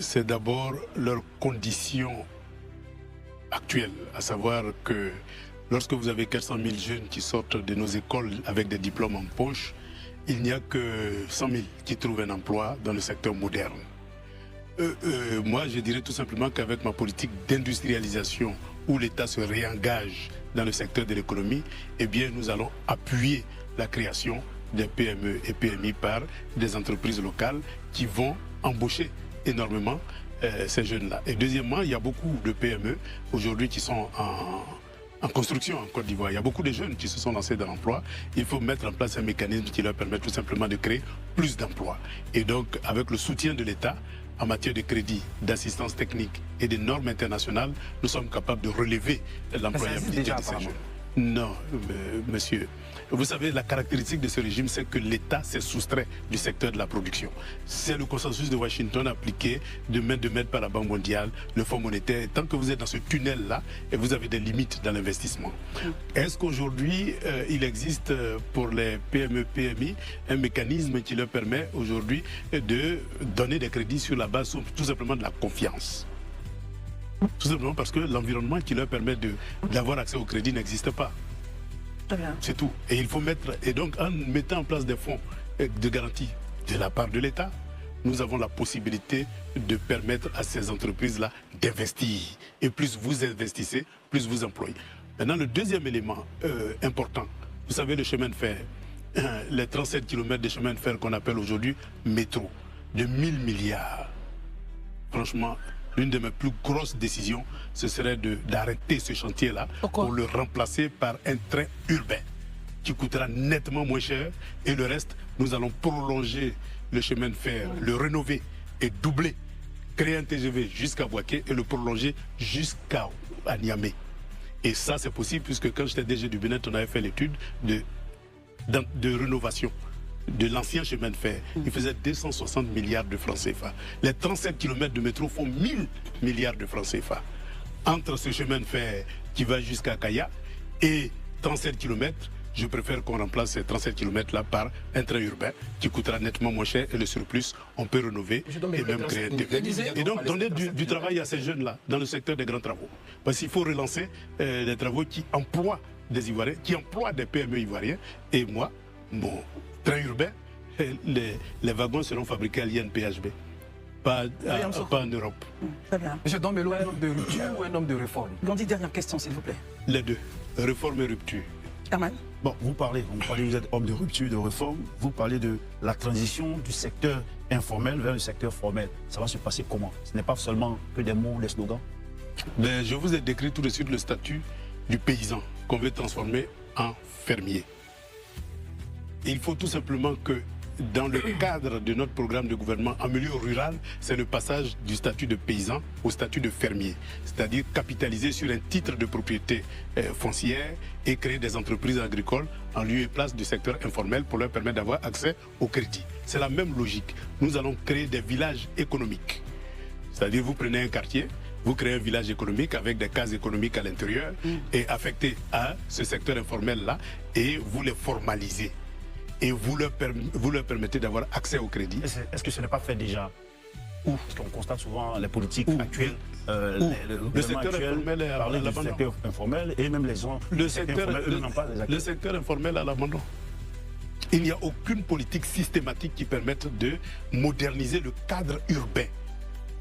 c'est d'abord leurs conditions actuelles, à savoir que lorsque vous avez 400 000 jeunes qui sortent de nos écoles avec des diplômes en poche, il n'y a que 100 000 qui trouvent un emploi dans le secteur moderne. Moi, je dirais tout simplement qu'avec ma politique d'industrialisation où l'État se réengage dans le secteur de l'économie, eh bien, nous allons appuyer la création des PME et PMI par des entreprises locales qui vont embaucher énormément ces jeunes-là. Et deuxièmement, il y a beaucoup de PME aujourd'hui qui sont en construction en Côte d'Ivoire. Il y a beaucoup de jeunes qui se sont lancés dans l'emploi. Il faut mettre en place un mécanisme qui leur permet tout simplement de créer plus d'emplois. Et donc, avec le soutien de l'État, en matière de crédit, d'assistance technique et de normes internationales, nous sommes capables de relever l'employabilité de ces jeunes. Non, monsieur. Vous savez, la caractéristique de ce régime, c'est que l'État s'est soustrait du secteur de la production. C'est le consensus de Washington appliqué de main par la Banque mondiale, le Fonds monétaire. Et tant que vous êtes dans ce tunnel-là, vous avez des limites dans l'investissement. Est-ce qu'aujourd'hui, il existe pour les PME, PMI, un mécanisme qui leur permet aujourd'hui de donner des crédits sur la base tout simplement de la confiance? Tout simplement parce que l'environnement qui leur permet d'avoir accès au crédit n'existe pas. C'est tout. Et il faut mettre, et donc en mettant en place des fonds de garantie de la part de l'État, nous avons la possibilité de permettre à ces entreprises-là d'investir. Et plus vous investissez, plus vous employez. Maintenant, le deuxième élément important, vous savez, le chemin de fer, les 37 km de chemin de fer qu'on appelle aujourd'hui métro, de 1000 milliards. Franchement, l'une de mes plus grosses décisions, ce serait d'arrêter ce chantier-là pour le remplacer par un train urbain qui coûtera nettement moins cher. Et le reste, nous allons prolonger le chemin de fer, le rénover et doubler, créer un TGV jusqu'à Bouaké et le prolonger jusqu'à Niamey. Et ça, c'est possible puisque quand j'étais DG du Bénin, on avait fait l'étude de rénovation de l'ancien chemin de fer. Il faisait 260 milliards de francs CFA. Les 37 km de métro font 1000 milliards de francs CFA. Entre ce chemin de fer qui va jusqu'à Kaya et 37 km, je préfère qu'on remplace ces 37 km-là par un train urbain qui coûtera nettement moins cher et le surplus, on peut rénover et même créer et donc donner du travail à ces jeunes-là dans le secteur des grands travaux. Parce qu'il faut relancer des travaux qui emploient des Ivoiriens, qui emploient des PME ivoiriens. Et moi, mon train urbain, les wagons seront fabriqués à l'INPHB, pas en Europe. Très bien. Monsieur Dombello, un homme de rupture ou un homme de réforme? Blondie, dernière question, s'il vous plaît. Les deux, réforme et rupture. Herman. Bon, vous parlez, vous êtes homme de rupture, de réforme, vous parlez de la transition du secteur informel vers le secteur formel. Ça va se passer comment? Ce n'est pas seulement que des mots, des slogans? Mais je vous ai décrit tout de suite le statut du paysan qu'on veut transformer en fermier. Et il faut tout simplement que dans le cadre de notre programme de gouvernement en milieu rural, c'est le passage du statut de paysan au statut de fermier. C'est-à-dire capitaliser sur un titre de propriété foncière et créer des entreprises agricoles en lieu et place du secteur informel pour leur permettre d'avoir accès au crédit. C'est la même logique. Nous allons créer des villages économiques. C'est-à-dire vous prenez un quartier, vous créez un village économique avec des cases économiques à l'intérieur et affectés à ce secteur informel-là et vous les formalisez. Et vous leur permettez d'avoir accès au crédit. Est-ce que ce n'est pas fait déjà? Parce qu'on constate souvent les politiques actuelles, le secteur informel est à l'abandon. Secteur informel et même les gens. Le secteur informel à l'abandon. Il n'y a aucune politique systématique qui permette de moderniser le cadre urbain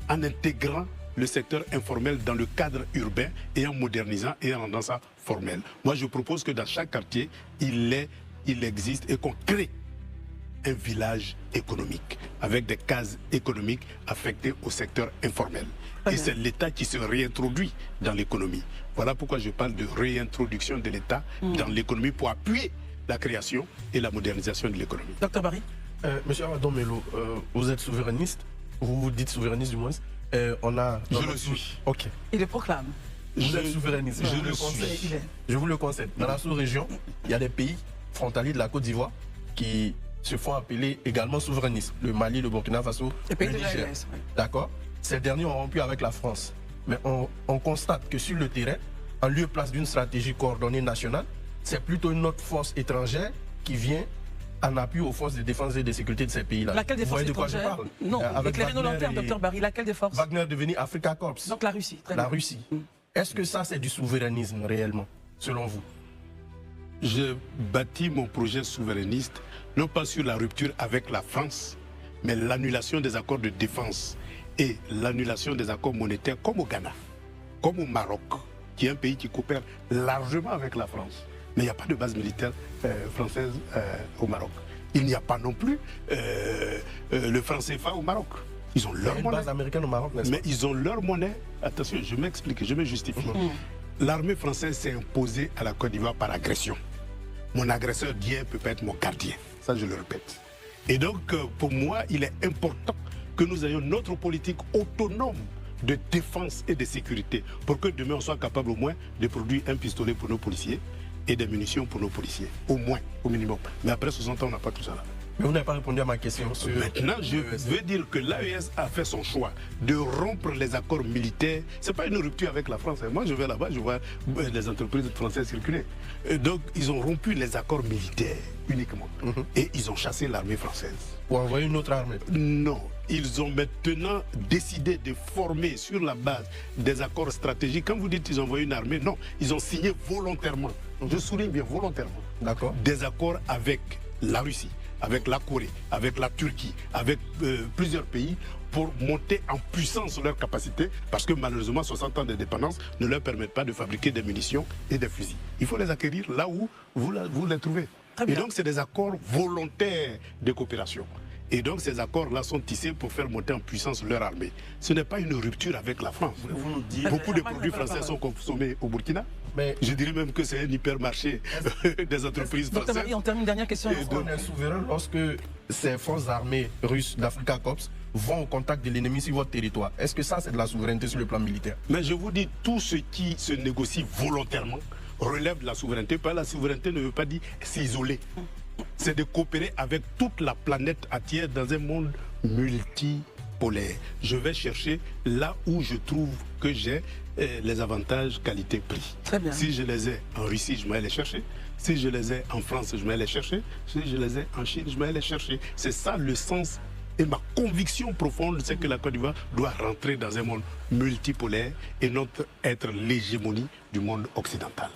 en intégrant le secteur informel dans le cadre urbain et en modernisant et en rendant ça formel. Moi, je propose que dans chaque quartier, il existe et qu'on crée un village économique avec des cases économiques affectées au secteur informel. Et c'est l'État qui se réintroduit dans l'économie. Voilà pourquoi je parle de réintroduction de l'État dans l'économie pour appuyer la création et la modernisation de l'économie. Docteur Barry. Monsieur Dombello, vous êtes souverainiste, vous vous dites souverainiste du moins. Je le suis. Ok. Il le proclame. Vous êtes souverainiste. Je vous le concède. Dans la sous-région, il y a des pays frontaliers de la Côte d'Ivoire qui se font appeler également souverainistes. Le Mali, le Burkina Faso, le Niger. D'accord. Ces derniers ont rompu avec la France. Mais on constate que sur le terrain, en lieu et place d'une stratégie coordonnée nationale, c'est plutôt une autre force étrangère qui vient en appui aux forces de défense et de sécurité de ces pays-là. Laquelle des Vous forces voyez de quoi je étrangères? parle? Non, éclairez-nous lanterne, Dr Barry. Laquelle des forces? Wagner devenu Africa Corps. Donc la Russie. Très La bien. Russie. Est-ce que ça, c'est du souverainisme réellement, selon vous? Je bâtis mon projet souverainiste, non pas sur la rupture avec la France, mais l'annulation des accords de défense et l'annulation des accords monétaires comme au Ghana, comme au Maroc, qui est un pays qui coopère largement avec la France. Mais il n'y a pas de base militaire française au Maroc. Il n'y a pas non plus le franc CFA au Maroc. Ils ont Il y a leur une monnaie. base américaine au Maroc, n'est-ce pas? Mais ils ont leur monnaie. Attention, je m'explique, je me justifie. L'armée française s'est imposée à la Côte d'Ivoire par agression. Mon agresseur d'hier peut pas être mon gardien. Ça, je le répète. Et donc, pour moi, il est important que nous ayons notre politique autonome de défense et de sécurité pour que demain, on soit capable au moins de produire un pistolet pour nos policiers et des munitions pour nos policiers. Au moins, au minimum. Mais après 60 ans, on n'a pas tout ça là. Mais vous n'avez pas répondu à ma question sur... Maintenant, je veux dire que l'AES a fait son choix de rompre les accords militaires. Ce n'est pas une rupture avec la France. Moi, je vais là-bas, je vois les entreprises françaises circuler. Et donc, ils ont rompu les accords militaires uniquement. Et ils ont chassé l'armée française. Pour envoyer une autre armée? Non. Ils ont maintenant décidé de former sur la base des accords stratégiques. Quand vous dites qu'ils ont envoyé une armée, non. Ils ont signé volontairement, je souligne bien volontairement, des accords avec la Russie, avec la Corée, avec la Turquie, avec plusieurs pays pour monter en puissance leur capacité parce que malheureusement 60 ans d'indépendance ne leur permettent pas de fabriquer des munitions et des fusils. Il faut les acquérir là où vous les trouvez. Et donc c'est des accords volontaires de coopération. Et donc ces accords-là sont tissés pour faire monter en puissance leur armée. Ce n'est pas une rupture avec la France. Beaucoup de produits français sont consommés au Burkina. Mais je dirais même que c'est un hypermarché des entreprises françaises. Dr Barry, on termine une dernière question. On est souverain lorsque ces forces armées russes d'Africa Corps vont au contact de l'ennemi sur votre territoire. Est-ce que ça, c'est de la souveraineté sur le plan militaire? Mais je vous dis, tout ce qui se négocie volontairement relève de la souveraineté. La souveraineté ne veut pas dire s'isoler. C'est de coopérer avec toute la planète entière dans un monde multipolaire. Je vais chercher là où je trouve que j'ai les avantages qualité-prix. Très bien. Si je les ai en Russie, je vais les chercher. Si je les ai en France, je vais les chercher. Si je les ai en Chine, je vais les chercher. C'est ça le sens et ma conviction profonde, c'est que la Côte d'Ivoire doit rentrer dans un monde multipolaire et non être l'hégémonie du monde occidental.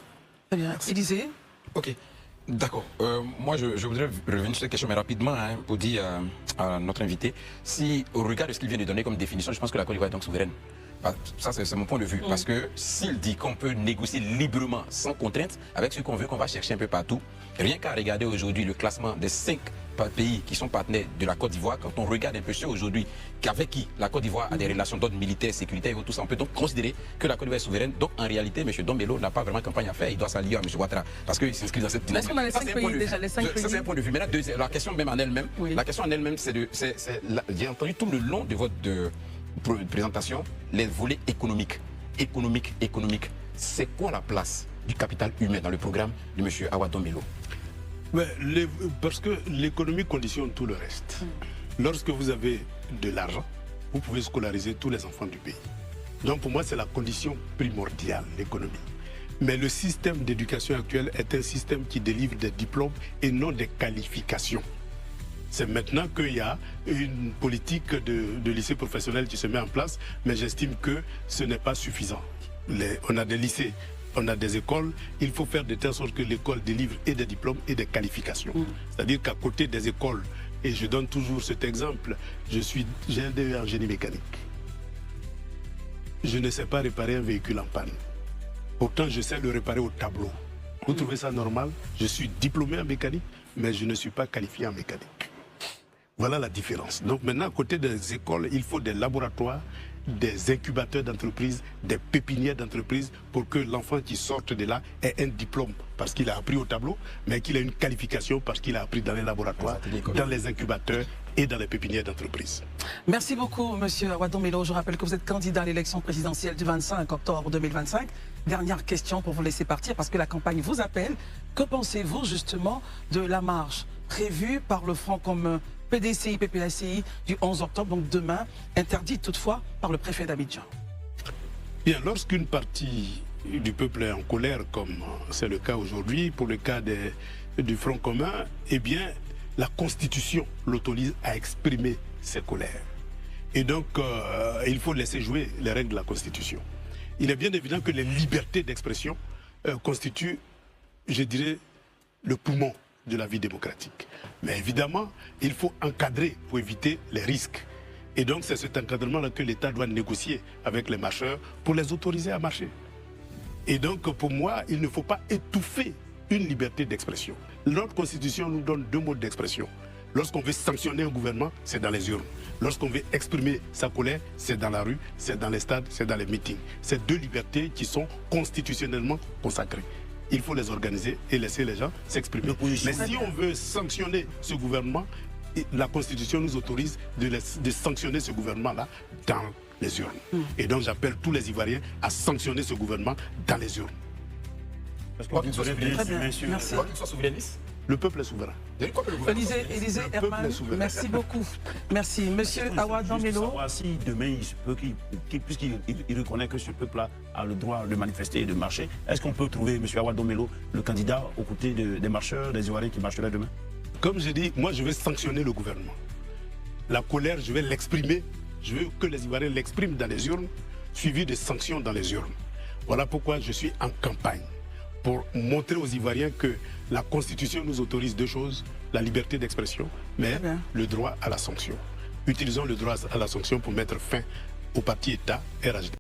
Très bien. Élysée? Ok. D'accord. Moi, je voudrais revenir sur cette question, mais rapidement, pour dire à notre invité, si au regard de ce qu'il vient de donner comme définition, je pense que la Côte d'Ivoire est donc souveraine. Ça, c'est mon point de vue. Parce que s'il dit qu'on peut négocier librement, sans contrainte, avec ce qu'on veut, qu'on va chercher un peu partout, rien qu'à regarder aujourd'hui le classement des 5 pays qui sont partenaires de la Côte d'Ivoire, quand on regarde un peu ceux aujourd'hui qu'avec qui la Côte d'Ivoire a des relations d'ordre militaire, sécuritaire et tout ça, on peut donc considérer que la Côte d'Ivoire est souveraine. Donc en réalité, M. Dombello n'a pas vraiment campagne à faire, il doit s'allier à M. Ouattara parce qu'il s'inscrit dans cette dynamique. Est-ce qu'on a les 5 pays déjà, les 5 pays? Ça, c'est un point de vue. Maintenant, la question même en elle-même, la question en elle-même, j'ai entendu tout le long de votre présentation les volets économiques. C'est quoi la place du capital humain dans le programme de M. Awa Dombello? Parce que l'économie conditionne tout le reste. Lorsque vous avez de l'argent, vous pouvez scolariser tous les enfants du pays. Donc pour moi, c'est la condition primordiale, l'économie. Mais le système d'éducation actuel est un système qui délivre des diplômes et non des qualifications. C'est maintenant qu'il y a une politique de lycée professionnel qui se met en place, mais j'estime que ce n'est pas suffisant. On a des lycées, on a des écoles, il faut faire de telle sorte que l'école délivre et des diplômes et des qualifications. C'est-à-dire qu'à côté des écoles, et je donne toujours cet exemple, j'ai un DE en génie mécanique. Je ne sais pas réparer un véhicule en panne. Pourtant, je sais le réparer au tableau. Vous trouvez ça normal? Je suis diplômé en mécanique, mais je ne suis pas qualifié en mécanique. Voilà la différence. Donc maintenant, à côté des écoles, il faut des laboratoires, des incubateurs d'entreprises, des pépinières d'entreprises pour que l'enfant qui sorte de là ait un diplôme parce qu'il a appris au tableau, mais qu'il ait une qualification parce qu'il a appris dans les laboratoires, dans les incubateurs et dans les pépinières d'entreprises. Merci beaucoup, M. Awa Dombello. Je rappelle que vous êtes candidat à l'élection présidentielle du 25 octobre 2025. Dernière question pour vous laisser partir parce que la campagne vous appelle. Que pensez-vous justement de la marche prévue par le Front commun PDCI, PPACI du 11 octobre, donc demain, interdite toutefois par le préfet d'Abidjan? Bien, lorsqu'une partie du peuple est en colère, comme c'est le cas aujourd'hui, pour le cas du Front commun, eh bien, la Constitution l'autorise à exprimer ses colères. Et donc, il faut laisser jouer les règles de la Constitution. Il est bien évident que les libertés d'expression constituent, je dirais, le poumon de la vie démocratique. Mais évidemment, il faut encadrer pour éviter les risques. Et donc, c'est cet encadrement-là que l'État doit négocier avec les marcheurs pour les autoriser à marcher. Et donc, pour moi, il ne faut pas étouffer une liberté d'expression. Notre Constitution nous donne 2 modes d'expression. Lorsqu'on veut sanctionner un gouvernement, c'est dans les urnes. Lorsqu'on veut exprimer sa colère, c'est dans la rue, c'est dans les stades, c'est dans les meetings. C'est 2 libertés qui sont constitutionnellement consacrées. Il faut les organiser et laisser les gens s'exprimer. Mais si on veut sanctionner ce gouvernement, la Constitution nous autorise de sanctionner ce gouvernement-là dans les urnes. Et donc j'appelle tous les Ivoiriens à sanctionner ce gouvernement dans les urnes. Parce que vous Très bien, merci. Quoi qu'il soit souverainiste. Le peuple est souverain. Élisée Herman, merci beaucoup. Merci. Monsieur Awa Melo. Si demain, il se peut puisqu'il reconnaît que ce peuple-là a le droit de manifester et de marcher, est-ce qu'on peut trouver M. Awa Melo, le candidat, aux côtés des marcheurs, des Ivoiriens qui marcheraient demain? Comme je dis, moi je vais sanctionner le gouvernement. La colère, je vais l'exprimer. Je veux que les Ivoiriens l'expriment dans les urnes, suivi de sanctions dans les urnes. Voilà pourquoi je suis en campagne. Pour montrer aux Ivoiriens que la Constitution nous autorise 2 choses, la liberté d'expression, mais le droit à la sanction. Utilisons le droit à la sanction pour mettre fin au parti État RHD.